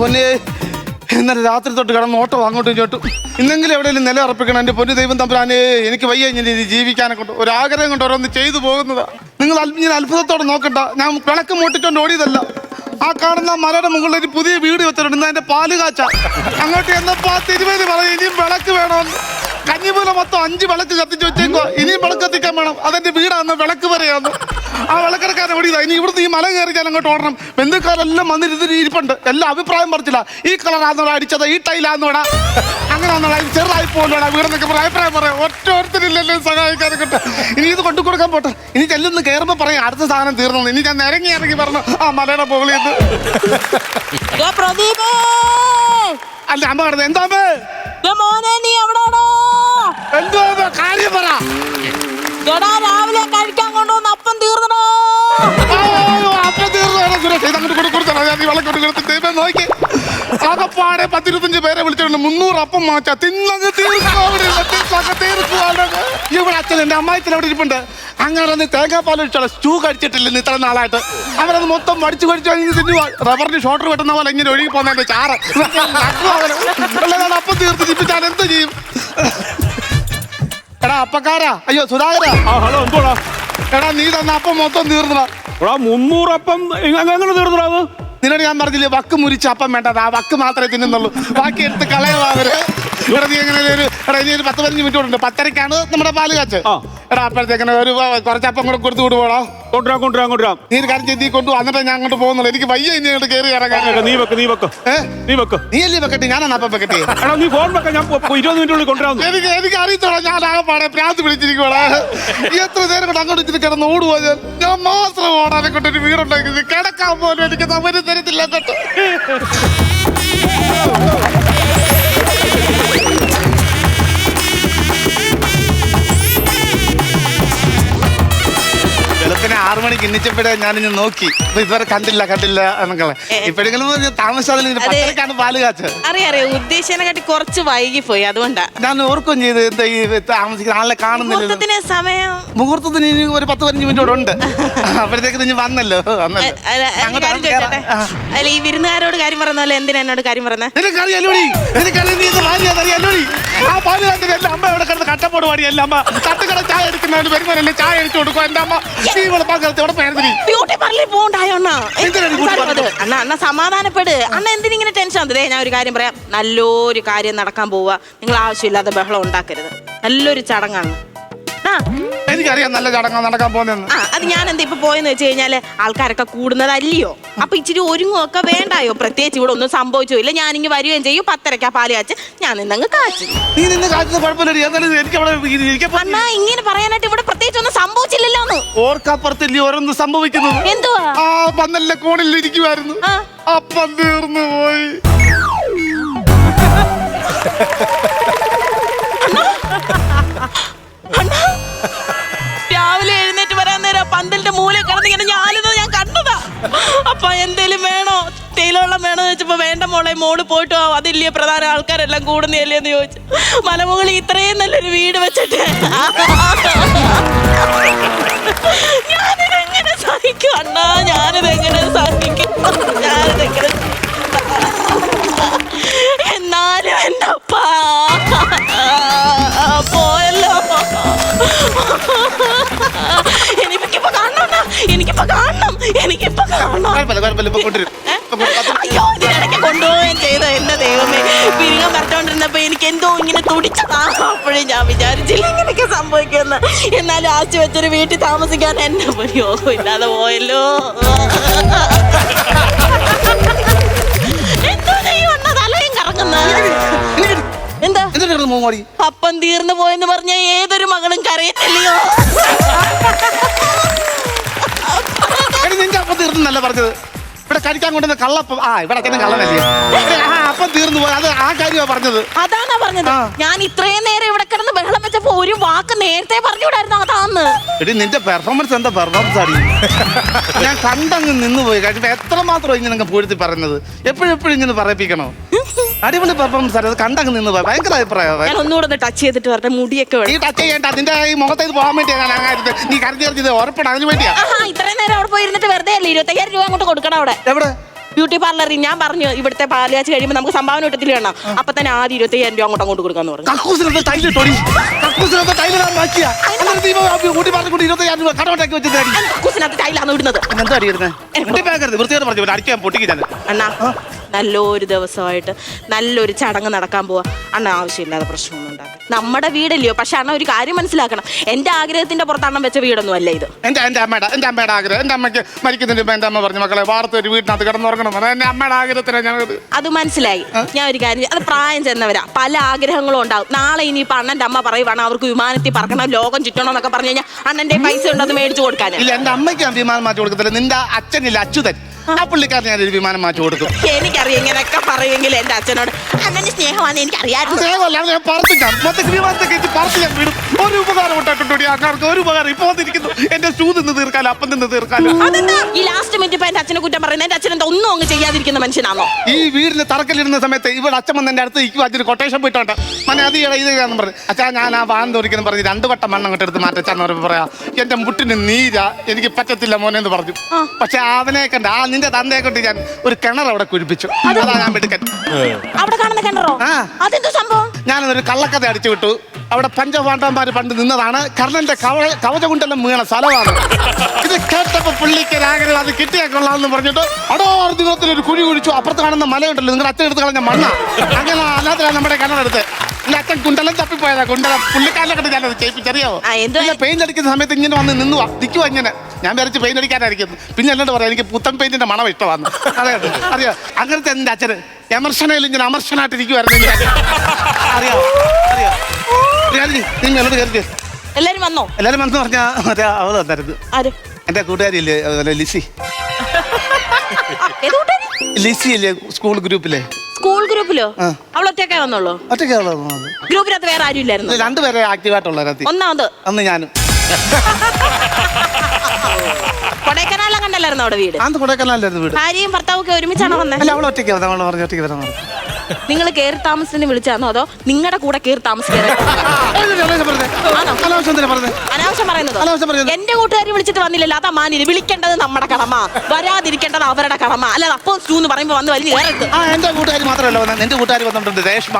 പൊന്നെ ഇന്നലെ രാത്രി തൊട്ട് കിടന്ന് ഓട്ടം അങ്ങോട്ടും ഇങ്ങോട്ടും. ഇന്നെങ്കിലും എവിടെയെങ്കിലും നില ഉറപ്പിക്കണം. എൻ്റെ പൊന്നു ദൈവം തമ്പുരാനെ, എനിക്ക് വയ്യ ഇങ്ങനെ ജീവിക്കാനെ കൊണ്ട്. ഒരാഗ്രഹം കൊണ്ട് ഓരോന്ന് ചെയ്തു പോകുന്നതാ. നിങ്ങൾ ഇങ്ങനെ അത്ഭുതത്തോടെ നോക്കണ്ട. ഞാൻ വിളക്ക് മൂട്ടിച്ചോണ്ട് ഓടിയതല്ല. ആ കാണുന്ന മലയുടെ മുകളിൽ ഒരു പുതിയ വീട് വെച്ചിട്ടുണ്ട്. ഇന്ന് അതിന്റെ പാല് കാച്ച. അങ്ങോട്ട് എന്നപ്പോ തിരുവേദി പറയും ഇനിയും വിളക്ക് വേണമെന്ന്. കഞ്ഞിമൂല മൊത്തം 5 വിളക്ക് കത്തിച്ച് വെച്ചേക്കോ. ഇനിയും വിളക്ക് കത്തിക്കാൻ വേണം. അതെന്റെ വീടാന്ന് വിളക്ക് പറയാന്ന്. ആ വിളക്കെടുക്കാരെ ഓടിയതാ. ഇനി ഇവിടുന്ന് ഈ മല കയറി ഞാൻ അങ്ങോട്ട് ഓടണം. ബന്ധുക്കാരെല്ലാം വന്നിരുന്ന് ഇരിപ്പുണ്ട്. എല്ലാം അഭിപ്രായം പറഞ്ഞില്ല. ഈ കളറാന്നോടാ അടിച്ചത്, ഈ ടൈലാന്നോടാ, അങ്ങനെയാന്നോടാ, ഇത് ചെറുതായി പോലോടാ വീടെന്നൊക്കെ പറയാം. അഭിപ്രായം പറയാം. ഒറ്റൊരുത്തരില്ലല്ലോ സഹായിക്കാനെ കൊണ്ട്. ഇനി ഇത് കൊണ്ടു കൊടുക്കാൻ പോട്ടെ. ഇനി ചെല്ലുന്ന കയറുമ്പോ പറയാം അടുത്ത സാധനം തീർന്നു. ഇനി ഞാൻ ഇറങ്ങി പറഞ്ഞു ആ മലയുടെ മുകളിൽ നിന്ന്. അല്ല അമ്മ കിടന്ന് എന്താ എന്തോ കാര്യം പറ. രാവിലെ കഴിക്കാൻ കൊണ്ടുവന്ന് അപ്പം തീർന്നോ? അപ്പം തീർന്നു സുരേഷ്. ഇതങ്ങോട്ട് കൊടുത്തോ. വിളക്കോട്ട് കൊടുത്ത് നോക്കി ആകപ്പാടെ 10-25 പേരെ വിളിച്ചിട്ടുണ്ട്. 300 അപ്പം മാറ്റാ തിന്നങ്ങ് തീർക്കുവാണ്. ഇവിടെ അച്ഛൻ എന്റെ അമ്മായിച്ചൻ അവിടെ ഇരിപ്പുണ്ട്. അങ്ങനെ തേങ്ങാപ്പാൽ ഒഴിച്ചാൽ സ്റ്റൂ കഴിച്ചിട്ടില്ലെന്ന് ഇത്ര നാളായിട്ട്. അവരത് മൊത്തം മടിച്ചു തിന്നുക. റബ്ബറിന് ഷോട്ടർ വെട്ടുന്ന പോലെ ഇങ്ങനെ ഒഴുകി പോകുന്നതിന്റെ ചാറ് അപ്പം തീർത്തിപ്പിച്ചാൽ എന്ത് ചെയ്യും? എടാ അപ്പക്കാരാ, അയ്യോ സുധാകര. എടാ നീ തന്ന അപ്പം മൊത്തം തീർന്നടാ. 300 അപ്പം എങ്ങനെ തീർന്നടാ? അത് നിന്നോട് ഞാൻ പറഞ്ഞില്ലേ വക്ക് മുരിച്ച അപ്പം വേണ്ടത്. ആ വക്ക് മാത്രമേ തിന്നുന്നുള്ളൂ. ബാക്കി എടുത്ത് കളയുവാവര്. ഇവിടെ നീ എങ്ങനെ ഒരു 10-15 മിനിറ്റ് ഉണ്ട്. 10:30ക്കാണ് നമ്മുടെ പാല് കാച്ച്. എടാ അപ്പോഴത്തേക്കനെ ഒരു കുറച്ചപ്പം കൂടെ കൊടുത്തു വിടുപോടാ. കൊണ്ടുവരാം. നീ ഒരു കാര്യം ചെയ്തി കൊണ്ടു വന്നിട്ട് ഞാൻ അങ്ങോട്ട് പോകുന്നുള്ളൂ. എനിക്ക് വയ്യ ഇനി അങ്ങോട്ട് കയറി ഇറങ്ങാൻ. നീ വെക്ക്. നീ അല്ലേ വെക്കട്ടെ? ഞാനാണ് അപ്പം വെക്കട്ടെ. നീ ഫോൺ വെക്കാം. ഞാൻ 20 മിനിറ്റുള്ളിൽ കൊണ്ടുവരാം. എനിക്ക് അറിയത്തോളാം. ഞാൻ ആകെ പാടെ പ്രാന്ത് പിടിച്ചിരിക്കുവാടാ. എത്ര നേരം കൊണ്ട് അങ്ങോട്ട് ഇച്ചിരി കിടന്ന് ഓടുവാ. ഞാൻ മാത്രം ഓടാനെ കൊണ്ടൊരു വീടുണ്ടാക്കി കിടക്കാൻ പോലും എനിക്ക് സൗകര്യം തരത്തില്ല കേട്ടോ. വെളുപ്പിനെ 6 മണിക്ക് എണ്ണിച്ചപ്പോഴേ ഞാനിഞ്ഞ് നോക്കി. ഇതുവരെ കണ്ടില്ല എന്നൊക്കെ. ഇപ്പോഴെങ്കിലും താമസിച്ചാൽ 10:30ക്കാണ് പാല് കാച്ചത്. അറിയാം ഉദ്ദേശിച്ചതിനെ കാട്ടി കുറച്ച് വൈകി പോയി. അതുകൊണ്ടാ ഞാൻ ഓർക്കുകയും ചെയ്ത് എന്താ ഈ താമസിക്കുന്ന ആളെ കാണുന്നില്ല. സമയം മുഹൂർത്തത്തിന് ഇനി ഒരു 10-15 മിനിറ്റ് കൂടെ ഉണ്ട്. അപ്പോഴത്തേക്ക് നീ വന്നല്ലോ. അല്ല ഈ വിരുന്നുകാരോട് കാര്യം പറഞ്ഞല്ലോ. എന്തിനാ എന്നോട് കാര്യം പറഞ്ഞ? ആ പാല് കാച്ചല്ല അമ്മ ഇവിടെ കിടന്ന് കട്ടപ്പോട് പാടിയല്ല. അമ്മ തട്ടുകട ചായ എടുക്കുന്നവര് വരുന്നവരല്ലേ ചായ അടിച്ചു കൊടുക്കും. എന്റെ അമ്മ ബ്യൂട്ടി പാർലറിൽ പോകണ്ടായോ അണ്ണ? സമാധാനപ്പെട് അണ്ണ. എന്തിനിങ്ങനെ ടെൻഷൻ ആവുന്നത്? ഞാൻ ഒരു കാര്യം പറയാം. നല്ലൊരു കാര്യം നടക്കാൻ പോവുക. നിങ്ങൾ ആവശ്യമില്ലാതെ ബഹളം ഉണ്ടാക്കരുത്. നല്ലൊരു ചടങ്ങാണ്. എനിക്കറിയാം നല്ല ചടങ്ങാണ് നടക്കാൻ പോകുന്നത്. അത് ഞാൻ എന്താ ഇപ്പൊ പോയെന്ന് വെച്ച് കഴിഞ്ഞാല് ആൾക്കാരൊക്കെ കൂടുന്നതല്ലയോ. അപ്പൊ ഇച്ചിരി ഒരുങ്ങുമൊക്കെ വേണ്ടായോ? പ്രത്യേകിച്ച് ഇവിടെ ഒന്നും സംഭവിച്ചില്ല. ഞാനിങ്ങ് വരികയും ചെയ്യും. 10:30 പാല് കാച്ച് ഞാൻ നിന്നങ്ങ് കാച്ചു. നീ നിന്ന് കാച്ചുന്നത് കുഴപ്പമില്ല. അണ്ണാ ഇങ്ങനെ പറയാനായിട്ട് ഇവിടെ പ്രത്യേകിച്ച് ഒന്നും സംഭവിച്ചില്ലല്ലോ. ഓർക്കപ്പുറത്തില്ലേ ഓരോന്ന് സംഭവിക്കുന്നത്. എന്തുവാ? ആ പന്തലിന്റെ കോണിൽ ഇരിക്കുവായിരുന്നു. അപ്പം തീർന്നു പോയി. രാവിലെ എഴുന്നേറ്റ് വരാൻ നേരം പന്തലിന്റെ മൂലം കിടന്നിങ്ങനെ ഞാൻ കണ്ടതാ. അപ്പൊ എന്തേലും വേണോ? തേയിലവെള്ളം വേണോ ചോദിച്ചപ്പോ വേണ്ട മോള് പോയിട്ട് അതില്ലേ പ്രധാന ആൾക്കാരെല്ലാം കൂടുന്നല്ലേ എന്ന് ചോദിച്ചു. മലമുകളിൽ ഇത്രയും നല്ലൊരു വീട് വെച്ചിട്ട് ഞാനിതെങ്ങനെ സഹിക്കും അണ്ണാ? ഞാനിതെങ്ങനെ സഹിക്കും? എന്നാലും എന്റെ അപ്പ പോയല്ലോ. എനിക്കിപ്പോ കാണണം. അയ്യോ ഇതിനിടയ്ക്ക് കൊണ്ടുപോവുകയും ചെയ്ത എന്റെ ദൈവമേ. പിരികാൻ പറഞ്ഞോണ്ടിരുന്നപ്പോ എനിക്ക് എന്തോ ഇങ്ങനെ തുടിച്ചതാ. അപ്പോഴും ഞാൻ വിചാരിച്ചില്ല ഇങ്ങനെയൊക്കെ സംഭവിക്കുമെന്ന്. എന്നാലും ആശി വെച്ചൊരു വീട്ടിൽ താമസിക്കാൻ എന്നെ ഒരു യോഗം ഇല്ലാതെ പോയല്ലോ. എന്തോ ചെയ്യുന്ന തലയും കറങ്ങുന്ന എന്താ? അപ്പം തീർന്നു പോയെന്ന് പറഞ്ഞ ഏതൊരു മകളും കരയത്തില്ലയോ? നിന്റെ അപ്പം തീർന്നല്ല പറഞ്ഞത്. ഇവിടെ കഴിക്കാൻ കൊണ്ടുവന്ന കള്ളപ്പം. ഇവിടെ കള്ളനല്ലേ. അപ്പം തീർന്നു പോയി. അത് ആ കാര്യമാണ് പറഞ്ഞത്. അതാണാ പറഞ്ഞത്. ഞാൻ ഇത്രയും നേരം ഇവിടെ കിടന്ന് ബഹളം വെച്ചപ്പോ ഒരു വാക്ക് നേരത്തെ പറഞ്ഞുകൂടായിരുന്നു. അതാന്ന് എടി നിന്റെ പെർഫോമൻസ് എന്താ പെർഫോമൻസ് ആടി. ഞാൻ കണ്ടങ്ങ് നിന്നുപോയി. എത്രമാത്രം ഇങ്ങനെ പൂഴ്ത്തി പറയുന്നത്. എപ്പോഴും ഇങ്ങനെ പറയിപ്പിക്കണോ? അടിപൊളി പെർഫോമൻസ് ആണ്. കണ്ടങ്ങ് നിന്ന് പോയി. ഭയങ്കര അഭിപ്രായം. ഞാൻ ഒന്നുകൂടെ ടച്ച് ചെയ്തിട്ട് പറഞ്ഞ മുടിയൊക്കെ ഈ ടച്ച് ചെയ്യേണ്ട. അതിന്റെ ഈ മുഖത്തേക്ക് പോകാൻ വേണ്ടിയാണ് നീ കരുതി ഉറപ്പിടാൻ. അതിന് വേണ്ടിയാ ഇത്രയും നേരം അവിടെ പോയിരുന്നിട്ട് വെറുതെ അല്ലേ 25,000 രൂപ അങ്ങോട്ട് കൊടുക്കണം. അവിടെ എവിടെ ബ്യൂട്ടി പാർലറിൽ ഞാൻ പറഞ്ഞു ഇവിടുത്തെ പാലുകാച്ച് കഴിയുമ്പോൾ നമുക്ക് സംഭാവന കിട്ടത്തില്ല വേണം. അപ്പൊ തന്നെ ആദ്യം 25,000 രൂപ അങ്ങോട്ട് കൊടുക്കാന്ന് പറഞ്ഞു. കക്കൂസിനകത്ത് ടൈലിട്ടോടി. കക്കൂസിനകത്ത് ടൈലിടാൻ ബാക്കിയാ. എന്നിട്ട് നീ ഊട്ടി പറഞ്ഞ കൂടി 25,000 രൂപ കടമുണ്ടാക്കി വെച്ചതാടി. കക്കൂസിനകത്ത് ടൈലാണ് ഇടുന്നത്. എന്താ അടിയിരുന്നത്? വൃത്തിയോട് പറഞ്ഞു അടിക്കാൻ പൊട്ടിക്കാൻ. അണ്ണാ നല്ലൊരു ദിവസമായിട്ട് നല്ലൊരു ചടങ്ങ് നടക്കാൻ പോവാ. അണ്ണ ആവശ്യമില്ലാതെ പ്രശ്നമൊന്നും ഉണ്ടാക്കും. നമ്മുടെ വീടല്ലയോ. പക്ഷെ അണ്ണ ഒരു കാര്യം മനസ്സിലാക്കണം, എന്റെ ആഗ്രഹത്തിന്റെ പുറത്ത് അണ്ണൻ വെച്ച വീടൊന്നും അല്ല ഇത്. എന്റെ അമ്മയുടെ ആഗ്രഹം. എന്റെ അമ്മയ്ക്ക് മരിക്കുന്നതിന് മുമ്പ് എന്റെ അമ്മ പറഞ്ഞു മക്കളെ വാർത്ത ഒരു വീട്ടിനകത്ത് കിടന്നുറങ്ങണം. എന്റെ അമ്മയുടെ ആഗ്രഹത്തിനാണ് ഞങ്ങൾ. അത് മനസ്സിലായി. ഞാൻ ഒരു കാര്യം, അത് പ്രായം ചെന്നവരാ, പല ആഗ്രഹങ്ങളും ഉണ്ടാവും. നാളെ ഇനിയിപ്പോ അണ്ണന്റെ അമ്മ പറയുവാണ് അവർക്ക് വിമാനത്തിൽ പറക്കണം, ലോകം ചുറ്റണം എന്നൊക്കെ പറഞ്ഞു കഴിഞ്ഞാൽ അണ്ണന്റെ പൈസ ഉണ്ടോ അത് മേടിച്ചു കൊടുക്കാൻ? ഇല്ല, എന്റെ അമ്മയ്ക്ക് ഞാൻ വിമാനം മാറ്റി കൊടുക്കത്തില്ല. നിന്റെ അച്ഛനില്ല, അച്യുതൻ, ആ പുള്ളിക്കാരൻ ഞാനൊരു വിമാനം മാറ്റി കൊടുക്കും. എനിക്കറിയാം ഇങ്ങനെയൊക്കെ പറയുമെങ്കിൽ എന്റെ അച്ഛനോട് അണ്ണന്റെ സ്നേഹമാണെന്ന് എനിക്കറിയാമായിരുന്നു. സ്നേഹമല്ലാതെ ഞാൻ പറത്തു. ഞാൻ മൊത്തത്തിൽ വിമാനത്തെ കയറ്റി പറത്ത് ഞാൻ വീടും. ഒരു ഉപകാരം ഉണ്ടാക്കിട്ടുണ്ട് ആൾക്കാർക്ക്. ഒരു ഉപകാരം ഇപ്പൊ വന്നിരിക്കുന്നു. എന്റെ ഷൂ നിന്ന് തീർക്കാലോ, അപ്പം നിന്ന് തീർക്കാലോ. അതെന്താ ഈ ലാസ്റ്റ് മിനിറ്റ് ഇപ്പൊ എന്റെ അച്ഛനെ കുറ്റം പറയുന്നത്? എന്റെ അച്ഛൻ എന്താ ഒന്നും അങ്ങ് ചെയ്യാതിരിക്കുന്ന മനുഷ്യനാണോ? ഈ വീടിന് തറക്കല്ലിടുന്ന സമയത്ത് ഇവിടെ അച്ഛൻ വന്ന് എന്റെ അടുത്ത് ഇരിക്കും. അതിന് കൊട്ടേഷൻ പോയിട്ടുണ്ട്. മനെ അത് ഇതാന്ന് പറഞ്ഞു. അച്ഛാ ഞാൻ ആ വാൻ തോരിക്കുന്നു പറഞ്ഞ് 2 വട്ടം മണ്ണം അങ്ങോട്ട് എടുത്ത് മാറ്റച്ചാന്ന് പറയുമ്പോൾ പറയാ എന്റെ മുട്ടിന് നീരാ, എനിക്ക് പറ്റത്തില്ല മോനെ എന്ന് പറഞ്ഞു. പക്ഷെ അവനെ കണ്ട് ആ നിന്റെ തന്തയെ കൊണ്ട് ഞാൻ ഒരു കിണർ അവിടെ കുഴിപ്പിച്ചു. അതാ ഞാൻ എടുക്കാൻ. അവിടെ കാണുന്ന കിണറോ? അതെന്തോ സംഭവം? ഞാനതൊരു കള്ളക്കഥ അടിച്ചു വിട്ടു. അവിടെ പഞ്ചപാണ്ഡവന്മാര് പണ്ട് നിന്നതാണ്. കർണന്റെ കവചകുണ്ടലം വീണ സ്ഥലമാണ്. ഇത് കേട്ടപ്പോ പുള്ളിക്ക് ആഗ്രഹം അത് കിട്ടിയാ കൊള്ളാമെന്ന് പറഞ്ഞിട്ട് അടോർ ദൂരത്തിലൊരു കുഴി കുഴിച്ചു. അപ്പുറത്ത് കാണുന്ന മലയുണ്ടല്ലോ, നിങ്ങളുടെ അച്ഛൻ എടുത്ത് കളഞ്ഞ മണ്ണ. അങ്ങനെ അല്ലാതെ നമ്മുടെ കിണറെടുത്ത് എന്റെ അച്ഛൻ കുണ്ടലം തപ്പിപ്പോയതാ. കുണ്ടലം പുള്ളിക്കാരനെ കണ്ട് ഞാനത് ചെയ്യിപ്പിച്ചറിയാവോ? പെയിന്റ് അടിക്കുന്ന സമയത്ത് ഇങ്ങനെ വന്ന് നിൽക്കുവാ ഇങ്ങനെ. ഞാൻ വിചാരിച്ച് പെയിന്റ് അടിക്കാനായിരിക്കും. പിന്നെ എന്നോട് പറയാം എനിക്ക് പുത്തൻ പെയിന്റിന്റെ മണം ഇഷ്ടമാണ്. അതെ അറിയോ? അങ്ങനത്തെ എന്റെ അച്ഛന് എമർഷനയിൽ ഇങ്ങനെ അമർഷനായിട്ടിരിക്കുവായിരുന്നു. അറിയോ അറിയോ? നിങ്ങളോട് കരുതി എല്ലാരും വന്നോ? എല്ലാരും വന്നു പറഞ്ഞാ മറ്റേ അവൾ വന്നായിരുന്നു. എന്റെ കൂട്ടുകാരില്ലേ ലിസി. ലിസി അല്ലേ സ്കൂൾ ഗ്രൂപ്പിലെ? സ്കൂൾ ഗ്രൂപ്പിലോ? അവൾ ഒറ്റയ്ക്കേ വന്നുള്ളൂ? ഒറ്റയ്ക്ക് ഗ്രൂപ്പിനകത്ത് വേറെ ആരും ഇല്ലായിരുന്നു? 2 പേരെ ആക്റ്റീവായിട്ടുള്ള ഒന്നാമത് അന്ന് ഞാനും. കൊടൈക്കനാലെല്ലാം കണ്ടല്ലായിരുന്നു അവിടെ വീട്? അന്ന് കൊടൈക്കനാലായിരുന്നു വീട്. ഭാര്യയും ഭർത്താവും ഒക്കെ ഒരുമിച്ചാണോ വന്നത്? അല്ല, അവൾ ഒറ്റയ്ക്ക് വന്നു. അവൾ പറഞ്ഞു ഒറ്റയ്ക്ക് വരാൻ. നിങ്ങൾ കയറി താമസത്തിന് വിളിച്ചാന്നോ അതോ നിങ്ങളുടെ കൂടെ കയറി താമസിക്കാൻ? അനാവശ്യം പറയുന്നത് എന്റെ കൂട്ടുകാരി വിളിച്ചിട്ട് വന്നില്ലല്ലോ, അതാ മാനില്ല. വിളിക്കേണ്ടത് നമ്മുടെ കടമ, വരാതിരിക്കേണ്ടത് അവരുടെ കടമ. അല്ല അപ്പൊ സ്റ്റൂ എന്ന് പറയുമ്പോ വന്ന് വലിയ കയറരുത്. എന്റെ കൂട്ടുകാരി മാത്രമല്ല വന്നത്, എന്റെ കൂട്ടുകാരി വന്നിട്ടുണ്ട് രേഷ്മ.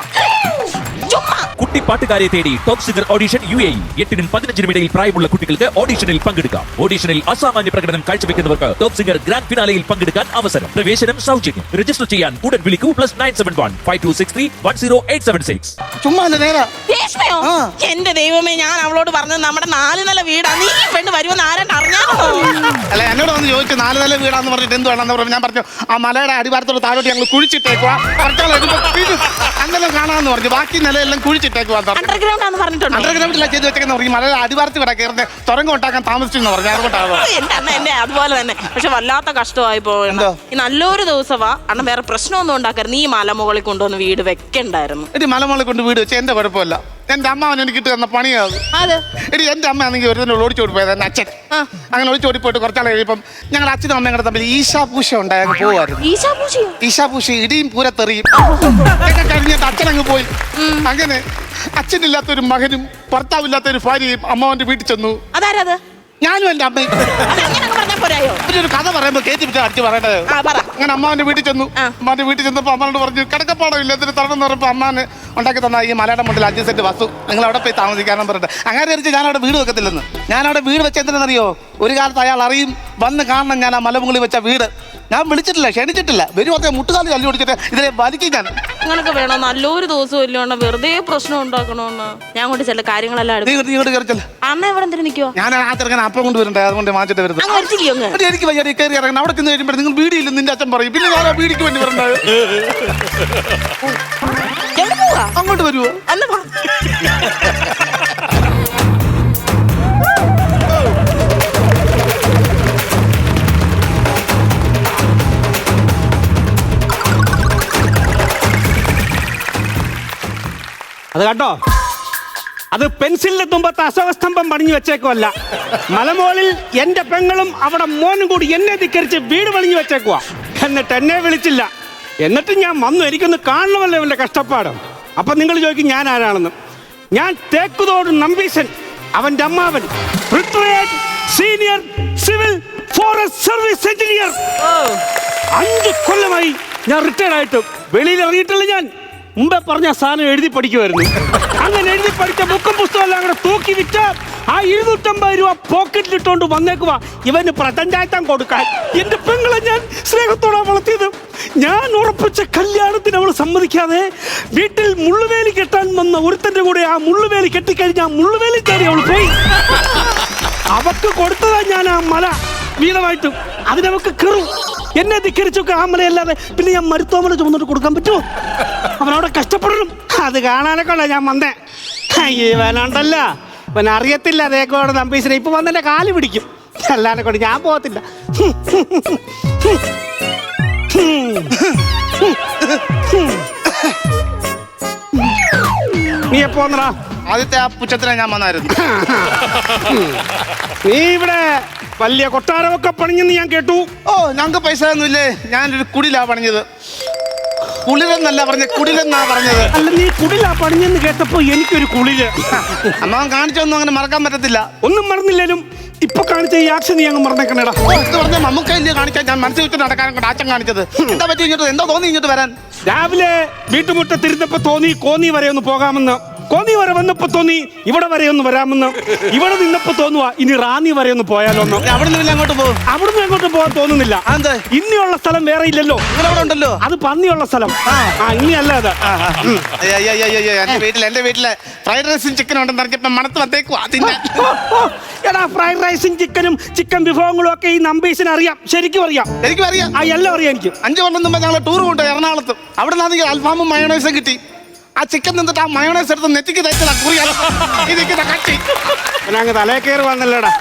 കുട്ടി പാട്ടുകാരെ തേടി ടോപ്പ് സിംഗർ ഓഡിഷൻ UAE. 8-നും 15-നും ഇടയിൽ പ്രായമുള്ള കുട്ടികൾക്ക് ഓഡിഷനിൽ പങ്കെടുക്കാം. ഓഡിഷനിൽ അസാമാന്യ പ്രകടനം കാഴ്ചവെക്കുന്നവർക്ക് ടോപ്പ് സിംഗർ ഗ്രാൻഡ് ഫിനാലയിൽ പങ്കെടുക്കാൻ അവസരം. പ്രവേശനം സൗജന്യം. രജിസ്റ്റർ ചെയ്യാൻ ഉടൻ വിളിക്കൂ +971 5263 10876. ചുമ്മാ രേഷ്മയോ? എന്റെ ദൈവമേ, ഞാൻ അവളോട് പറഞ്ഞത് നമ്മുടെ 4 നില വീടാ. നീ പെണ്ണ് വരുമെന്ന് ആരാണ്ട് അറിഞ്ഞാണോ? അല്ല, എന്നോട് വന്ന് ചോദിച്ചു 4 നില വീടാന്ന് പറഞ്ഞിട്ട് എന്ത് വേണമെന്ന് പറഞ്ഞു. ഞാൻ പറഞ്ഞു ആ മലയുടെ അടിവാരത്തോട് താഴോട്ട് ഞങ്ങൾ കുഴിച്ചിട്ടേക്കുവാ, അന്നെല്ലാം കാണാമെന്ന് പറഞ്ഞു. ബാക്കി നിലയെല്ലാം കുഴിച്ചിട്ടേക്കുവാ. അണ്ടർഗ്രൗണ്ട് ആണെന്ന് പറഞ്ഞിട്ടുണ്ട്. അണ്ടർഗ്രൗണ്ടില്ല ചെയ്ത് വെച്ചേക്കെന്ന് പറഞ്ഞു. മലയുടെ അടിവാരത്ത് ഇവിടെ കയറുന്നത് തുരങ്കം ഉണ്ടാക്കാൻ താമസിച്ചെന്ന് പറഞ്ഞു. അതുകൊണ്ടാണോ? എന്റെ അതുപോലെ തന്നെ. പക്ഷെ വല്ലാത്ത കഷ്ടമായി പോയത്. ഈ നല്ലൊരു ദിവസമാ അണ്ണൻ, വേറെ പ്രശ്നമൊന്നും ഉണ്ടാക്കരുത്. നീ മലമുകളിൽ കൊണ്ടുവന്ന് വീട് വെക്കണ്ടായിരുന്നു. എടി മലമുകളിൽ കൊണ്ട് വീട് വെച്ചാൽ എന്റെ കുഴപ്പമില്ല. എന്റെ അമ്മാവൻ എനിക്ക് ഇട്ട് തന്ന പണിയാകും. എടി എന്റെ അമ്മ ആണെങ്കിൽ ഒരു തന്നെ ഒളിച്ചോടി പോയത്. എന്റെ അച്ഛൻ അങ്ങനെ ഒളിച്ചോടി പോയിട്ട് കുറച്ചാൾ കഴിയുമ്പം ഞങ്ങളുടെ അച്ഛനും അമ്മയും കൂടെ തമ്മിൽ ഈശാപൂഷ ഉണ്ടായി അങ്ങ് പോവായിരുന്നു. ഈശാപൂഷ ഇടിയും പൂരത്തെറിയും ഒക്കെ കഴിഞ്ഞിട്ട് അച്ഛൻ അങ്ങ് പോയി. അങ്ങനെ അച്ഛനില്ലാത്തൊരു മകനും ഭർത്താവില്ലാത്തൊരു ഭാര്യയും അമ്മാവന്റെ വീട്ടിൽ ചെന്നു. അതാരത്? ഞാനും എന്റെ അമ്മയും. ഒരു കഥ പറയുമ്പോ കേട്ടിട്ട് അടിച്ച് പറയേണ്ടത്. അങ്ങനെ അമ്മാവന്റെ വീട്ടിൽ ചെന്നു. അമ്മാന്റെ വീട്ടിൽ ചെന്നപ്പോ അമ്മയോട് പറഞ്ഞു കിടക്കപ്പാടമില്ല എന്തൊരു തരണം എന്ന് പറഞ്ഞപ്പോ അമ്മാന് ഉണ്ടാക്കി തന്ന ഈ മലയുടെ മുണ്ടിൽ 5 സെന്റ് വസ്തു നിങ്ങൾ അവിടെ പോയി താമസിക്കാനും പറഞ്ഞിട്ട് അങ്ങനെ വിചാരിച്ച് ഞാൻ അവിടെ വീട് വെക്കത്തില്ലെന്ന്. ഞാൻ അവിടെ വീട് വെച്ച എന്തിനെന്നറിയോ? ഒരു കാലത്ത് അയാൾ അറിയും, വന്ന് കാണണം ഞാൻ ആ മലമുകളിൽ വെച്ച വീട്. ഞാൻ വിളിച്ചിട്ടില്ല, ക്ഷണിച്ചിട്ടില്ല. വരും അതേ മുട്ടുകാലി തല്ലി ഓടിച്ചിട്ട് ഇതിനെ വലിക്കും ഞാൻ. അങ്ങനൊക്കെ വേണോ? നല്ലൊരു ദിവസം ഇല്ലോണ്ട വെറുതെ പ്രശ്നം ഉണ്ടാക്കണോന്ന്. ഞാൻ കൊണ്ട് ചില കാര്യങ്ങളെല്ലാം അമ്മ എവിടെ എന്തിനു നിൽക്കുവോ? ഞാൻ ആ ചെറുക്കൻ അപ്പം കൊണ്ടുവരണ്ടേ, അതുകൊണ്ട് മാറ്റിട്ട് വരുന്നത്. എനിക്ക് വയ്യ കയറി ഇറങ്ങണം. അവിടെ ചെന്ന് കഴിയുമ്പോൾ നിങ്ങൾ വീടിയില്ല നിന്റെ അച്ഛൻ പറയും. പിന്നെ ഞാൻ ആ വീടിക്ക് വേണ്ടി വരണ്ടേ? അങ്ങോട്ട് വരുവോ? അത് കേട്ടോ, അത് പെൻസിലിന്റെ തുമ്പത്ത് അശോകസ്തംഭം പണിഞ്ഞു വെച്ചേക്കുമല്ല. മലമോളിൽ എന്റെ പെങ്ങളും അവിടെ മോനും കൂടി എന്നെ ധിക്കരിച്ച് വീട് പണിഞ്ഞു വെച്ചേക്കുവാ. എന്നിട്ട് എന്നെ വിളിച്ചില്ല. എന്നിട്ട് ഞാൻ വന്നു. എനിക്കൊന്ന് കാണണമല്ലോ ഇവന്റെ കഷ്ടപ്പാട്. അപ്പൊ നിങ്ങൾ ചോദിക്കും ഞാൻ ആരാണെന്ന്. ഞാൻ തേക്കുതോട് നമ്പീശൻ, അവന്റെ അമ്മാവൻ, retired senior civil forest service engineer. 5 കൊല്ലമായി ഞാൻ റിട്ടയർഡ് ആയിട്ട് വെളിയിൽ ഇറങ്ങിയിട്ടില്ല. ഞാൻ മുമ്പേ പറഞ്ഞ സാധനം എഴുതി പഠിക്കുമായിരുന്നു. അങ്ങനെ എഴുതി പഠിച്ച ബുക്കും പുസ്തകം എല്ലാം കൂടെ തൂക്കി വിറ്റ് ആ 250 രൂപ പോക്കറ്റിലിട്ടോണ്ട് വന്നേക്കുവാ ഇവന് പ്രതഞ്ചായത്താൻ കൊടുക്കാൻ. എന്റെ പെങ്ങളെ ഞാൻ സ്നേഹത്തോടെ വളർത്തിയത്. ഞാൻ ഉറപ്പിച്ച കല്യാണത്തിന് അവൾ സമ്മതിക്കാതെ വീട്ടിൽ മുള്ളുവേലി കെട്ടാൻ വന്ന ഒരുത്തന്റെ കൂടെ ആ മുള്ളുവേലി കെട്ടിക്കഴിഞ്ഞാൽ മുള്ളുവേലി കയറി അവൾ പോയി. അവക്ക് കൊടുത്തതാ ഞാൻ ആ മല വീതമായിട്ടും. അതിനവക്ക് കയറും. എന്നെ ധിക്കരിച്ചൊക്കെ ആ മലയല്ലാതെ പിന്നെ ഞാൻ മരുത്തോമല ചുമന്നിട്ട് കൊടുക്കാൻ പറ്റുമോ? അവനവിടെ കഷ്ടപ്പെടണം. അത് കാണാനൊക്കെ ഉള്ള ഞാൻ വന്നേ. ഇവനുണ്ടല്ല, ഇവൻ അറിയത്തില്ല അതേക്കോടെ നമ്പീസിനെ. ഇപ്പൊ വന്നെന്റെ കാല് പിടിക്കും. അല്ലാതെ കൊണ്ട് ഞാൻ പോകത്തില്ല. നീ എപ്പോ വന്നടാ? ആദ്യത്തെ ആ പുച്ഛത്തിനെ ഞാൻ വന്നായിരുന്നു. നീ ഇവിടെ വലിയ കൊട്ടാരമൊക്കെ പണിഞ്ഞെന്ന് ഞാൻ കേട്ടു. ഓ, ഞങ്ങൾക്ക് പൈസ ഒന്നുമില്ലേ. ഞാനൊരു കുടിലാ പണിഞ്ഞത്. കുളിരെന്നല്ല പറഞ്ഞത്, കുടിലെന്നാ പറഞ്ഞത്. അല്ല, നീ കുടിലാ പണിഞ്ഞെന്ന് കേട്ടപ്പോ എനിക്കൊരു കുളിര്. അമ്മ കാണിച്ചൊന്നും അങ്ങനെ മറക്കാൻ പറ്റത്തില്ല. ഒന്നും മറന്നില്ലേലും ഇപ്പൊ കാണിച്ച ഈ ആക്ഷൻ നീ അങ്ങ് മറന്നേക്കണേടാ. ഓ, ഇത് പറഞ്ഞ മമ്മൂക്കല്ലേ കാണിക്കാൻ ഞാൻ മനസ്സിൽ വെച്ച് നടക്കാനും കൊണ്ട് ആച്ചം കാണിച്ചത്. എന്താ പറ്റി ഇങ്ങോട്ട്? എന്താ തോന്നി ഇങ്ങോട്ട് വരാൻ? രാവിലെ വീട്ടുമുറ്റത്തിരുന്നപ്പോ തോന്നി കോന്നി വരെ ഒന്ന് പോകാമെന്ന്. കോന്നി വരെ വന്നപ്പോ തോന്നി ഇവിടെ വരെ ഒന്ന് വരാമെന്ന്. ഇവിടെ നിന്നപ്പോ തോന്നുവാ ഇനി റാന്നി വരെ ഒന്ന് പോയാലോന്ന്. അവിടുന്ന് പിന്നെ അങ്ങോട്ട് പോകും. അവിടുന്ന് അങ്ങോട്ട് പോകാൻ തോന്നുന്നില്ല. അതെന്താ? ഇനിയുള്ള സ്ഥലം വേറെ ഇല്ലല്ലോ. നിങ്ങളവിടെ ഉണ്ടല്ലോ. അത് പന്നിയുള്ള സ്ഥലം. ഇനിയല്ല അത്. എന്റെ വീട്ടിലെ ഫ്രൈഡ് റൈസും ചിക്കനും ഉണ്ടെന്ന് അറിഞ്ഞപ്പോ മണത്ത് വന്നേക്കുവാ. എടാ, ഫ്രൈഡ് റൈസും ചിക്കനും ചിക്കൻ വിഭവങ്ങളും ഒക്കെ ഈ നമ്പീസിന് അറിയാം. ശരിക്കും അറിയാം. എനിക്കും അറിയാം. എല്ലാം അറിയാം എനിക്ക്. 5 കൊല്ലം മുമ്പ് ഞങ്ങൾ ടൂർ കൊണ്ടുപോയി എറണാകുളത്ത്. അവിടെ നിന്നാണെങ്കിൽ അൽഫാമും മയോണൈസും കിട്ടി. ആ ചിക്കൻ നിന്നിട്ട് ആ മയോണൈസ് എടുത്ത് നെറ്റിക്ക് തയ്ച്ചതാ കട്ടി. അങ്ങ് തലേ കയറി വന്നല്ലോടാ.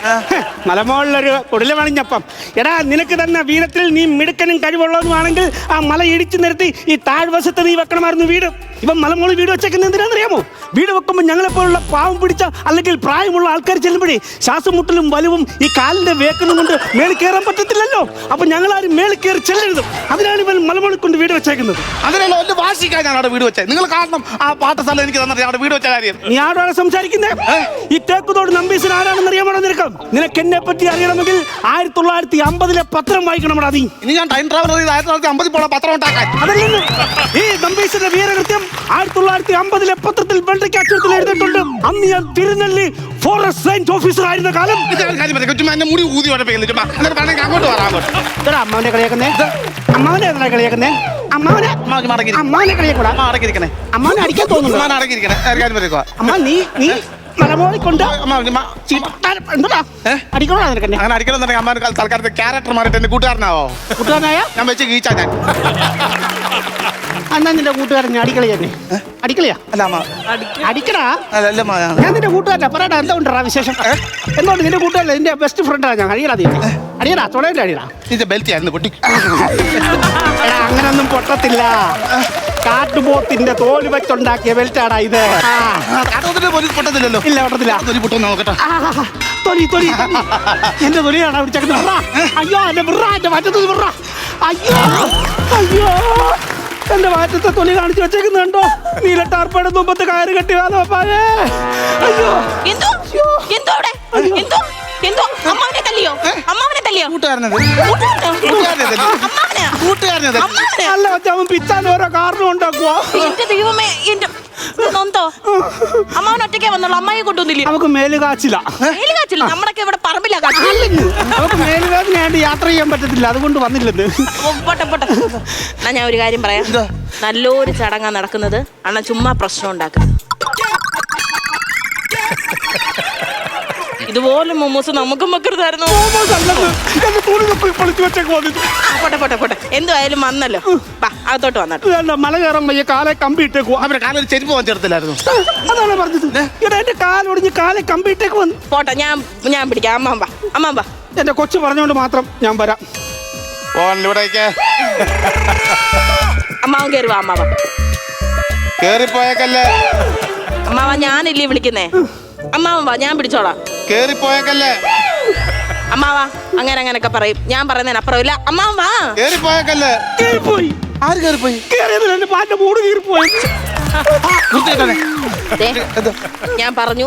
മലമുകളിലൊരു കുടില പണിഞ്ഞപ്പം. എടാ, നിനക്ക് തന്നെ വീരത്തിൽ നീ മിടുക്കനും കഴിവുള്ളതുമാണെങ്കിൽ ആ മല ഇടിച്ചു നിരത്തി ഈ താഴ്വശത്ത് നീ വെക്കണമായിരുന്നു വീട്. ഇവൻ മലമുകളിൽ വീട് വെച്ചേക്കുന്നത് എന്തിനാണെന്നറിയാമോ? വീട് വെക്കുമ്പോൾ ഞങ്ങളെപ്പോലുള്ള പാവം പിടിച്ച അല്ലെങ്കിൽ പ്രായമുള്ള ആൾക്കാർ ചെല്ലുമ്പോഴേ ശ്വാസം മുട്ടലും വലുവും ഈ കാലിന്റെ വേക്കലും കൊണ്ട് മേളിൽ കയറാൻ പറ്റത്തില്ലല്ലോ. അപ്പൊ ഞങ്ങളാരും മേളിൽ കയറി ചെല്ലരുത്. അതിനാണ് ഇവൻ മലമുകളിൽ കൊണ്ട് വീട് വെച്ചേക്കുന്നത്. അതിനുള്ള വലിയ വാശിക്കാണ് ഞാൻ അവിടെ വീട് വെച്ചത്. നിങ്ങൾ കാണണം ആ പാട്ടസ്ഥലം എനിക്ക് തന്നിട്ട് അവിടെ വീട് വെച്ച കാര്യം. നീ ആരോടെ സംസാരിക്കുന്നേ? ഈ തേക്കുതോട് നമ്പീസിന് ആരാണെന്ന് അറിയാമോ നിനക്ക്? നിനക്ക് എന്നെ പറ്റി അറിയണമെങ്കിൽ 1950 പത്രം വായിക്കണമടാ നീ. ഇനി ഞാൻ ടൈം ട്രാവലർ ചെയ്ത് 1950 പോളെ പത്രം ഉണ്ടാക്കാൻ. അതല്ലെന്ന് ഈ നമ്പീസിന്റെ വീരകൃത്യം 1950 പത്രത്തിൽ വെള്ളയ്ക്ക് അക്ഷരത്തിൽ എഴുതിയിട്ടുണ്ട്. അന്ന് ഞാൻ തിരുനെല്ലി ഫോറസ്റ്റ് സയൻസ് ഓഫീസർ ആയിരുന്ന കാലം. എന്നെ മുടി ഊതി അങ്ങോട്ട് വരാം. അമ്മാവനെ കളിയാക്കുന്നേ? അമ്മാവനെ എന്തിനാ കളിയാക്കുന്നേ? അമ്മാവനെ അമ്മാവനെ കളിയാക്കൂടാ. അമ്മാവനെ അടിക്കാൻ തോന്നുന്നു. അമ്മ നീ മലമോളിൽ കൊണ്ട് അടിക്കണോ? അങ്ങനെ അടിക്കണം അമ്മ തൽക്കാലത്ത് ക്യാരക്ടർ മാറിയിട്ട് എന്റെ കൂട്ടുകാരനാവോ? കൂട്ടുകാരനായ ഞാൻ വെച്ച് ഗീച്ചാ ഞാൻ. എന്നാ നിന്റെ കൂട്ടുകാരൻ അടിക്കളിയാ? അടിക്കളിയാ? അല്ല അമ്മ അടിക്കടാ. അല്ല ഞാൻ നിന്റെ കൂട്ടുകാരനാ. പറയടാ, എന്താ ഉണ്ടാ വിശേഷം? എന്തുകൊണ്ട് നിന്റെ കൂട്ടുകാരൻ നിന്റെ ബെസ്റ്റ് ഫ്രണ്ടാ ഞാൻ. അടിയടാ നീ അടിയടാ, തൊടയില്ല അടിയടാ. നിന്റെ ബെൽറ്റ് ആയിരുന്നു പൊട്ടി. അങ്ങനൊന്നും പൊട്ടത്തില്ല. കാട്ടുപോത്തിന്റെ തോല് വെച്ചുണ്ടാക്കിയ ബെൽറ്റാടാ ഇത്. പൊട്ടത്തില്ലല്ലോ. ഇല്ല, പൊട്ടത്തില്ല. തൊലി പൊട്ടുന്ന നോക്കട്ടെ. തൊലി എന്റെ തൊലിയാണോ പിടിച്ചേക്കുന്നത്? അയ്യോ, എന്റെ എന്റെ മാറ്റത്ത് വിറ. അയ്യോ എന്റെ മാറ്റത്തെ തൊലി കാണിച്ചു വെച്ചേക്കുന്നുണ്ടോ? നീല ടാർപ്പയുടെ മുമ്പത്തെ കയറ് കെട്ടി വാപ്പായേ. അയ്യോ, അമ്മാവനെ തല്ലിയോ? അല്ല, അവൻ പിച്ചാൻ ഓരോ കാരണം ഉണ്ടാക്കുവോ? എന്റെ ദൈവമേ, എന്റെ നൊന്തോ. അമ്മാവൻ ഒറ്റയ്ക്കേ വന്നുള്ളൂ. അമ്മായി കൊണ്ടുവന്നില്ലേ? നമുക്ക് മേലുകാച്ചില്ല. നമ്മളൊക്കെ ഇവിടെ പറമ്പില്ല. നമുക്ക് മേലുകാച്ചിനായിട്ട് യാത്ര ചെയ്യാൻ പറ്റത്തില്ല, അതുകൊണ്ട് വന്നില്ലെന്ന്. പോട്ടെ. എന്നാ ഞാൻ ഒരു കാര്യം പറയാം. നല്ലൊരു ചടങ്ങാ നടക്കുന്നത്. അണ്ണാ ചുമ്മാ പ്രശ്നം ഉണ്ടാക്കുന്നത്. ഇതുപോലെ മൊമോസ് നമുക്കും വെക്കരുതായിരുന്നു. പോട്ടെ. എന്തായാലും വന്നല്ലോ. അകത്തോട്ട് വന്നിട്ട് മല കയറാൻ വയ്യ, കാലെ കമ്പി ഇട്ടേക്കോ. അവരുടെ കാലൊരു ചെരുപ്പ് പോകാൻ ചേർത്തില്ലായിരുന്നു. അതാണ് പറഞ്ഞത്. എന്റെ കാലൊടിഞ്ഞ് കാലെ കമ്പി ഇട്ടേക്ക് വന്നു. പോട്ടെ, ഞാൻ പിടിക്കാം. അമ്മാമ്പ എന്റെ കൊച്ചു പറഞ്ഞോണ്ട് മാത്രം ഞാൻ വരാം. അമ്മാവൻ കയറുവാ. കേറിപ്പോയേക്കല്ലേ അമ്മാവ, ഞാനില്ലേ വിളിക്കുന്നേ. അമ്മാവൻ വാ, ഞാൻ പിടിച്ചോളാം. കേറിപ്പോയേക്കല്ലേ അമ്മാവാ. അങ്ങനെയൊക്കെ പറയും. ഞാൻ പറയുന്നതിനപ്പുറം ഇല്ല. അമ്മാവൻ വാ. കേറിപ്പോയേക്കല്ലേ. കേറിപ്പോയി. ആര് കേറിപ്പോയി? കേറിയതിൽ എന്റെ പാന്റെ മൂട് കീറിപ്പോയി. ദേ, ഞാൻ പറഞ്ഞു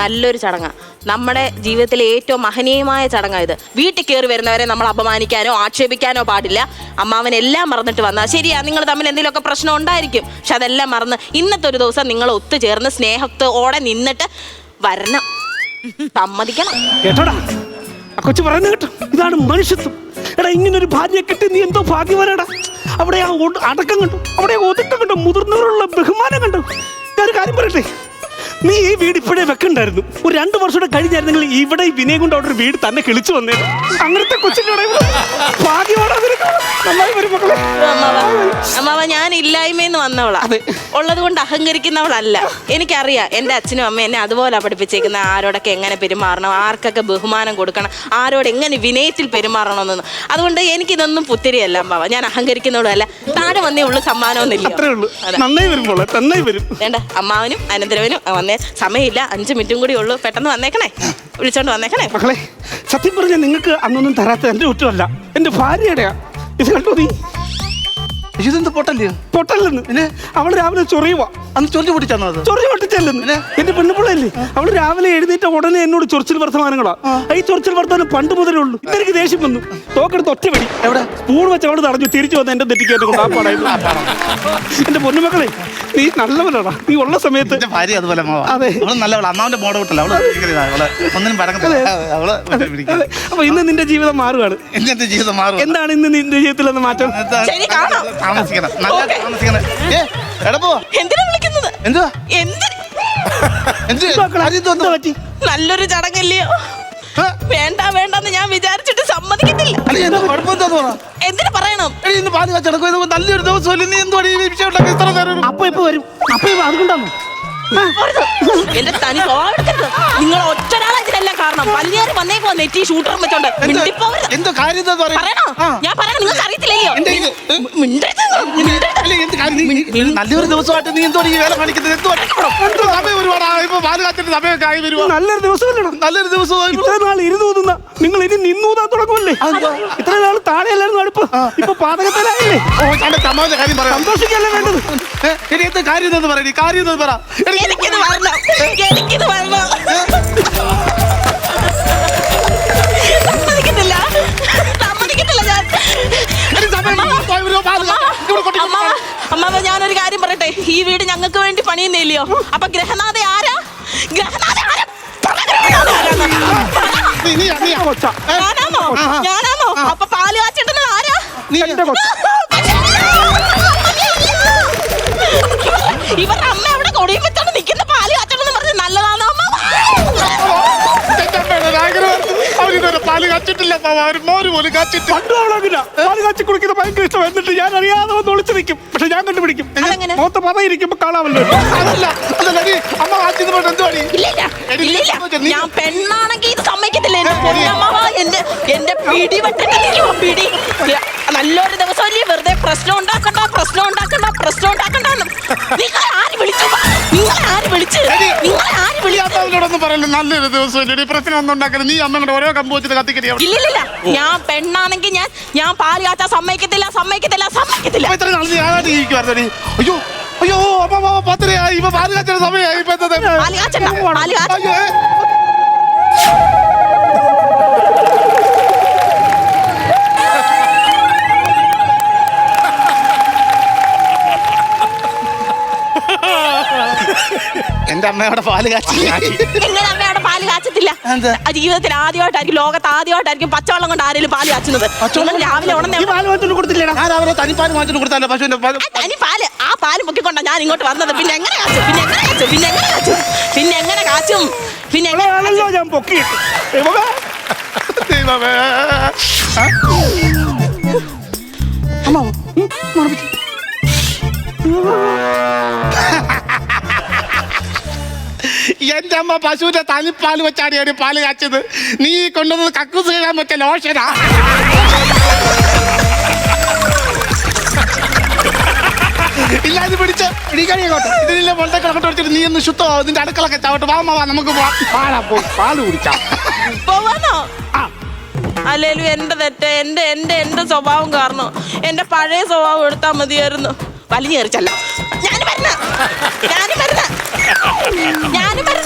നല്ലൊരു ചടങ്ങാ, നമ്മുടെ ജീവിതത്തിലെ ഏറ്റവും മഹനീയമായ ചടങ്ങാ ഇത്. വീട്ടിൽ കയറി വരുന്നവരെ നമ്മൾ അപമാനിക്കാനോ ആക്ഷേപിക്കാനോ പാടില്ല. അമ്മാവൻ എല്ലാം മറന്നിട്ട് വന്നാ ശരിയാ, നിങ്ങൾ തമ്മിൽ എന്തെങ്കിലുമൊക്കെ പ്രശ്നം ഉണ്ടായിരിക്കും, പക്ഷെ അതെല്ലാം മറന്ന് ഇന്നത്തെ ഒരു ദിവസം നിങ്ങൾ ഒത്തുചേർന്ന് സ്നേഹത്തോടെ നിന്നിട്ട് വരണം, സമ്മതിക്കണം. കേട്ടോടാ, ആ കൊച്ചു പറയുന്നത് കേട്ടോ, ഇതാണ് മനുഷ്യത്വം. എടാ, ഇങ്ങനൊരു ഭാര്യയെ കിട്ടി നീ എന്തോ ഭാഗ്യവാനാടാ. അവിടെ ആ അടക്കം കണ്ടു, അവിടെ ഒതുക്കം കണ്ടു, മുതിർന്നവരുള്ള ബഹുമാനം കണ്ടു. ഞാനൊരു കാര്യം പറയട്ടെ, നീ ഈ വീട് ഇപ്പോഴേ വെക്കണ്ടായിരുന്നു. ഒരു 2 വർഷം കൂടെ കഴിഞ്ഞായിരുന്നെങ്കിൽ ഇവിടെ ഈ വിനയം കൊണ്ട് അവിടെ ഒരു വീട് തന്നെ കിളിച്ചു വന്നേനെ. അങ്ങനത്തെ കൊച്ചിന്റെ ഭാഗ്യമാണ്. നന്നായി വരും മക്കളെ. അമ്മാവ, ഞാൻ ഇല്ലായ്മയെന്ന് വന്നവളാ, ഉള്ളത് കൊണ്ട് അഹങ്കരിക്കുന്നവളല്ല. എനിക്കറിയാം എൻ്റെ അച്ഛനും അമ്മയും എന്നെ അതുപോലെ പഠിപ്പിച്ചേക്കുന്ന, ആരോടൊക്കെ എങ്ങനെ പെരുമാറണം, ആർക്കൊക്കെ ബഹുമാനം കൊടുക്കണം, ആരോട് എങ്ങനെ വിനയത്തിൽ പെരുമാറണമെന്ന്. അതുകൊണ്ട് എനിക്കിതൊന്നും പുത്തിരിയല്ല അമ്മാവ, ഞാൻ അഹങ്കരിക്കുന്നവളല്ല. താഴെ വന്നേ ഉള്ളു, സമ്മാനമൊന്നുമില്ല. അത്രേ ഉള്ളൂ. നന്നായി വരും പോലെ, നന്നായി വരും. വേണ്ട, അമ്മാവനും അനന്തരവനും വന്നേ, സമയമില്ല, 5 മിനിറ്റും കൂടി ഉള്ളൂ, പെട്ടെന്ന് വന്നേക്കണേ, വിളിച്ചോണ്ട് വന്നേക്കണേ. മക്കളെ, സത്യം പറഞ്ഞാൽ നിങ്ങൾക്ക് അന്നൊന്നും തരാത്ത എന്റെ കുറ്റമല്ല, എന്റെ ഭാര്യയുടെയാ. ഇത് കണ്ടോ നീ? ഇതെന്ത് പൊട്ടല്ലയോ? പൊട്ടല്ലെന്ന് അവള് രാവിലെ ചൊറിയുവാ. അന്ന് ചൊല്ലി പൊട്ടിച്ചാണോ അത്? ചൊറിയ പൊട്ടിച്ചല്ലെന്ന്. എന്റെ പെണ്ണുപിള്ളല്ലേ, അവള് രാവിലെ എഴുന്നേറ്റ ഉടനെ എന്നോട് ചൊറിച്ചിൽ വർത്തമാനങ്ങളാ. ഈ ചൊറിച്ചിൽ വർത്തമാനം പണ്ട് മുതലേ ഉള്ളൂ. ഇതെനിക്ക് ദേഷ്യം വന്നു. തോക്കെടുത്ത് ഒറ്റവടി എവിടെ സ്പൂൺ വെച്ച് അവള് തടഞ്ഞു. തിരിച്ചു വന്ന് എന്റെ തെറ്റിക്കേറ്റ് കൊണ്ട് ആ പാടായിരുന്നു. എന്റെ പൊന്നുമക്കളെ, നീ നല്ലവനാടാ. നീ ഉള്ള സമയത്ത് ഭാര്യ അതുപോലെ. അതെ, നല്ലവള. അമ്മാവന്റെ മോടെ വിട്ടല്ല ഒന്നിനും അതെ. അപ്പൊ ഇന്ന് നിന്റെ ജീവിതം മാറുകയാണ്. എന്റെ ജീവിതം മാറും. എന്താണ് ഇന്ന് നിന്റെ ജീവിതത്തിൽ എന്ന് മാറ്റം? താമസിക്കണം, നല്ല താമസിക്കണം. എന്തിനാ വിളിക്കുന്നത്? എന്തുവാ? നല്ലൊരു ചടങ്ങല്ലയോ? വേണ്ട വേണ്ടെന്ന് ഞാൻ വിചാരിച്ചിട്ട് സമ്മതിക്കത്തില്ല. എന്തിനു പറയണം? നല്ലൊരു ദിവസം നീ എന്തുവാ ഈ വിഷയം ഉണ്ടാക്കി ഇത്ര നേരം? അപ്പൊ ഇപ്പൊ വരും. അപ്പൊ അതുകൊണ്ടാണ് എന്റെ തനി എടുക്കരുത്. നിങ്ങൾ ഒറ്റൊരാളെല്ലാം കാരണം വലിയ വന്നേക്കോ നെറ്റി ഷൂട്ടർ വെച്ചോണ്ട്. എന്തോ കാര്യം പറയണോ? ഞാൻ പറയണം, നിങ്ങൾക്ക് അറിയത്തില്ലല്ലോ. നല്ലൊരു ദിവസമായിട്ട് നീ എന്തോ ഈ വേല കാണിക്കുന്നത്? എന്തോ സമയം ഒരുപാട് ഇപ്പൊ പാല് കാച്ചിട്ട് സമയമൊക്കെ ആയി വരുവാ. നല്ലൊരു ദിവസമല്ലോ. നല്ലൊരു ദിവസമായി. ഇത്ര നാൾ ഇരുന്നൂതുന്ന നിങ്ങൾ ഇനി നിന്നൂതാൻ തുടങ്ങുമല്ലേ? ഇത്ര നാൾ താഴെയല്ലായിരുന്നു അടുപ്പ്, ഇപ്പൊ പാതകത്തിലായില്ലേ? തമാശ കാര്യം പറയാം. സന്തോഷിക്കല്ലേ വേണ്ടത്? എന്ത് കാര്യം എന്ന് പറ, കാര്യം എന്ന് പറ. എനിക്കിത് വരണം, എനിക്കിത് വരണം. സമ്മതിക്കത്തില്ല, സമ്മതിക്കത്തില്ല ഞാൻ. അമ്മാവ, ഞാനൊരു കാര്യം പറയട്ടെ, ഈ വീട് ഞങ്ങൾക്ക് വേണ്ടി പണിയുന്നില്ലയോ? അപ്പൊ ഗ്രഹനാഥ ആരാ? ഗ്രഹനാഥ ആരാ? ഞാനാണോ? അപ്പൊ പാല് കാച്ചിട്ടുന്നത് ആരാ? ഇവരുടെ അമ്മ അവിടെ കൊടിയും വെച്ചോണ്ട് നിൽക്കുന്ന പാല് കാച്ചണമെന്ന് പറഞ്ഞ് നല്ലതാണോ അമ്മ? പാല് കാച്ചിട്ടില്ല, മോര് പോലും കാച്ചിട്ട്. പാല് കാച്ചി കുടിക്കുന്ന ഭയങ്കര ഇഷ്ടം. എന്നിട്ട് ഞാൻ അറിയാതെ ഒന്ന് ഒളിച്ചു നിൽക്കും, പക്ഷെ ഞാൻ കണ്ടുപിടിക്കും. മൊത്ത പതയിരിക്കുമ്പോ കാണാമല്ലോ. അതല്ല അമ്മ കാച്ചിന്ന് പറഞ്ഞ എന്തുവാടി? ഞാൻ പെണ്ണാണെങ്കിൽ ഇത് സമ്മതിക്കത്തില്ല. എന്റെ പിടി വെട്ടിട്ടില്ല, പിടി. നല്ലൊരു ദിവസമല്ലേ, വെറുതെ പ്രശ്നം ഉണ്ടാക്കണ്ട. നിങ്ങൾ ആര് വിളിച്ചു? പറയല്ലോ നല്ലൊരു ദിവസം പ്രശ്നം ഒന്നും ഉണ്ടാക്കരുത്. നീ അമ്മയുടെ ഓരോ കമ്പ് വെച്ചിട്ട് കത്തിക്കരി. ഇല്ലില്ല, ഞാൻ പെണ്ണാണെങ്കിൽ ഞാൻ പാല് കാച്ചാൻ സമ്മതിക്കത്തില്ല. ഇത്ര നാൾ ഞാനായിട്ട് ജീവിക്കുവായിരുന്നു നീ. അയ്യോ അമ്മ 10 ഇപ്പൊ പാല് കാച്ചിട്ട് സമയമായി. ഇപ്പൊ എന്റെ അമ്മയുടെ പാല് കാച്ചില്ല. എങ്ങനെ അമ്മയുടെ പാല് കാച്ചത്തില്ല? ജീവിതത്തിൽ ആദ്യമായിട്ടായിരിക്കും, ലോകത്ത് ആദ്യമായിട്ടായിരിക്കും പച്ചവെള്ളം കൊണ്ട് ആരെങ്കിലും പാല് കാച്ചുന്നത്. രാവിലെ കൊടുത്തില്ലേടാ? ഞാൻ രാവിലെ തനിപ്പാല് വാങ്ങിച്ചു കൊടുത്താലോ പശുവിന്റെ തനിപ്പാല്? ആ പാല് പൊക്കിക്കൊണ്ടാ ഞാൻ ഇങ്ങോട്ട് വന്നത്. പിന്നെ എങ്ങനെ കാച്ചും? ഞാൻ പൊക്കി. എന്റെ അമ്മ പശുവിന്റെ തനിപ്പാല് വെച്ചാടിയാണ് പാല് കാച്ചത്. നീ കൊണ്ടുവന്നത് കക്കൂസ് കഴുകാൻ പറ്റിയ ലോഷനാ. ഇല്ലാതെ പിടിച്ച് ഇതില്ല പൊളത്തേക്കളൊക്കെ വെച്ചിട്ട് നീ ഒന്ന് ശുദ്ധമാവും. നിന്റെ അടുക്കളൊക്കെ ചവിട്ട്. വാ നമുക്ക് പാല് കുടിക്കാം. പോവാനോ? അല്ലേലും എന്റെ തെറ്റ്, എന്റെ സ്വഭാവം കാരണം എന്റെ പഴയ സ്വഭാവം എടുത്താൽ മതിയായിരുന്നു. വലിഞ്ഞേറിച്ചല്ല ഞാൻ വരുന്ന ഞാനും വരുന്ന